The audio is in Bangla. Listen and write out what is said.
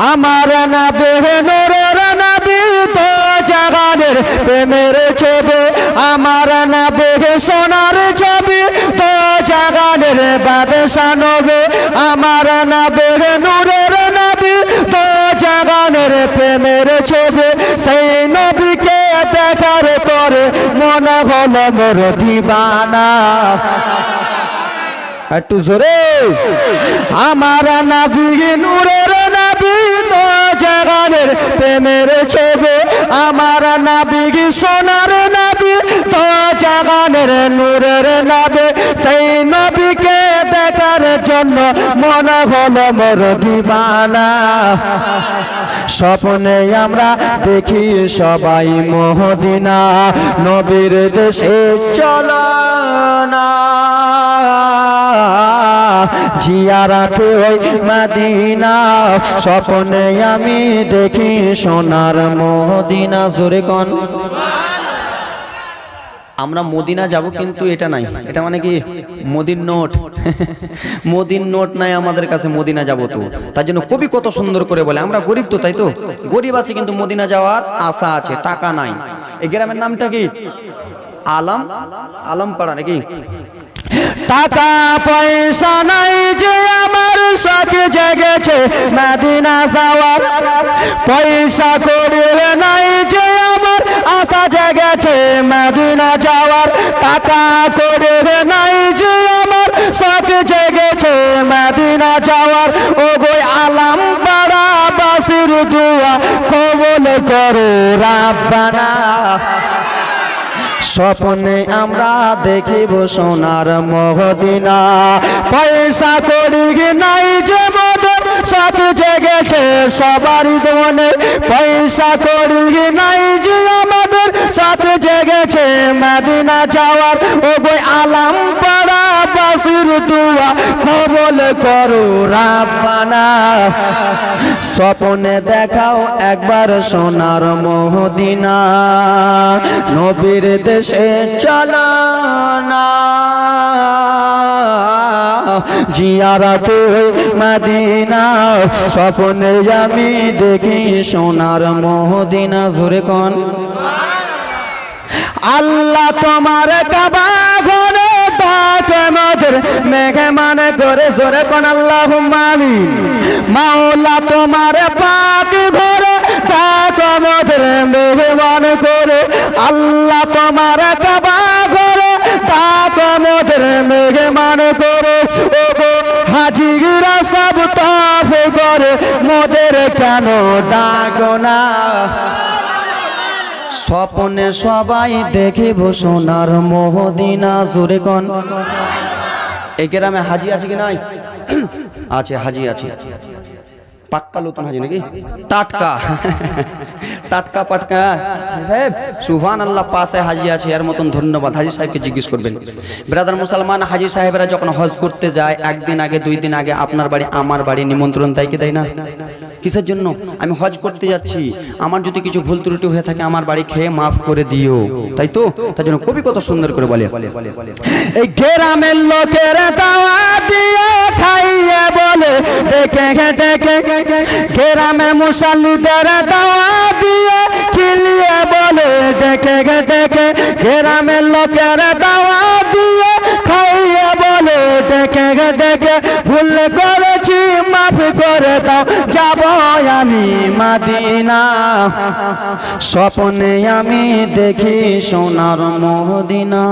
আমার নবী নূরের নবী তো জাগানের প্রেমের ছবি আমার নবী সোনার ছবি তো জাগানের বাদশা নবী আমার নবী নূরের নবী তো জাগানের প্রেমের ছবি সেই নবীকে দেখার পরে মনে হলো মোর দিবানা একটু জোরে আমার নবী নূরের নবী তো জাগানের প্রেমের ছবি আমার নবী সোনার নবী তো জাগানের নূরের নবী সেই নবীকে দেখার জন্য মনে হলো মোর দিবানা স্বপ্নে আমরা দেখি সবাই মদিনা নবীর দেশে চলো না জিয়ারাতে ওই মদিনা স্বপ্নে আমি দেখি সোনার মদিনা জোরে কোন আমরা মদিনা যাব কিন্তু এটা নাই এটা মানে কি মদিন নোট মদিন নোট নাই আমাদের কাছে মদিনা যাব তো তার জন্য কবি কত সুন্দর করে বলে আমরা গরিব তো তাই তো গরিব আছি কিন্তু মদিনা যাওয়ার আশা আছে টাকা নাই এই গ্রামের নামটা কি আলমপাড়া নাকি টাকা পয়সা নাই যে আমার শখ জেগেছে মদিনা যাওয়ার পয়সা করে নাই যে আমার আশা জেগেছে মদিনা যাওয়ার টাকা করে নাই যে আমার শখ জেগেছে মদিনা যাওয়ার ও গো আলমপাড়া বাসির দুয়া কবুল করো রাব্বানা স্বপ্নে আমরা দেখিব সোনার মদিনা পয়সা করি নাই যে মদন সব জেগেছে সবারই মনে পয়সা করি নাই যে আমাদের সব জেগেছে মদিনা যাওয়ার ও গো আলমপাড়া বাসির দুয়া কবুল করো রাব্বানা স্বপ্নে দেখাও একবার সোনার মদিনা নবীর দেশে চলো না জিয়ারাতে মদিনা স্বপ্নে আমি দেখি সোনার মদিনা জোরে কোন আল্লাহ তোমার কাবা ঘরে ডাকে মোদের মেহমান করে জোরে কোন আল্লাহুম্মা আমিন মাওলা তোমার পাক ঘরে ডাকে মোদের মেহমান করে আল্লাহ তোমার কাবা ঘরে ডাকে মোদের মেহমান করে ও গো হাজিরা সব তাফ করে মোদের কেন ডাকো না স্বপ্নে সবাই দেখিব সোনার মদিনা জোরে কোন এই গ্রামে হাজি আছে কি নাই আছে হাজি আছে পাক্কা নতুন হাজি নাকি টাটকা টাটকা পাটকা সাহেব সুবহানাল্লাহ পাশে হাজি আছে এর মতন ধন্যবাদ হাজি সাহেবকে জিজ্ঞেস করবেন ব্রাদার মুসলমান হাজি সাহেবরা যখন হজ করতে যায় একদিন আগে দুই দিন আগে আপনার বাড়ি আমার বাড়ি নিমন্ত্রণ দেয় কি দেয় না কিসের জন্য আমি হজ করতে যাচ্ছি আমার যদি কিছু ভুল ত্রুটি হয়ে থাকে আমার বাড়ি খেয়ে মাফ করে দিও তাই তো তার জন্য কবি কত সুন্দর করে বলে এই গ্রামের লোকের দাওয়াত দিয়ে খাইয়ে বলে ডেকে ডেকে গ্রামের মুসল্লিদের দাওয়াত দিয়ে খিলিয়ে বলে ডেকে ডেকে গ্রামের লোকের দাওয়াত দিয়ে খাইয়ে বলে ডেকে ডেকে ভুল করেছি মাফ করে দাও যাব আমি মদিনা স্বপ্নে আমি দেখি সোনার মদিনা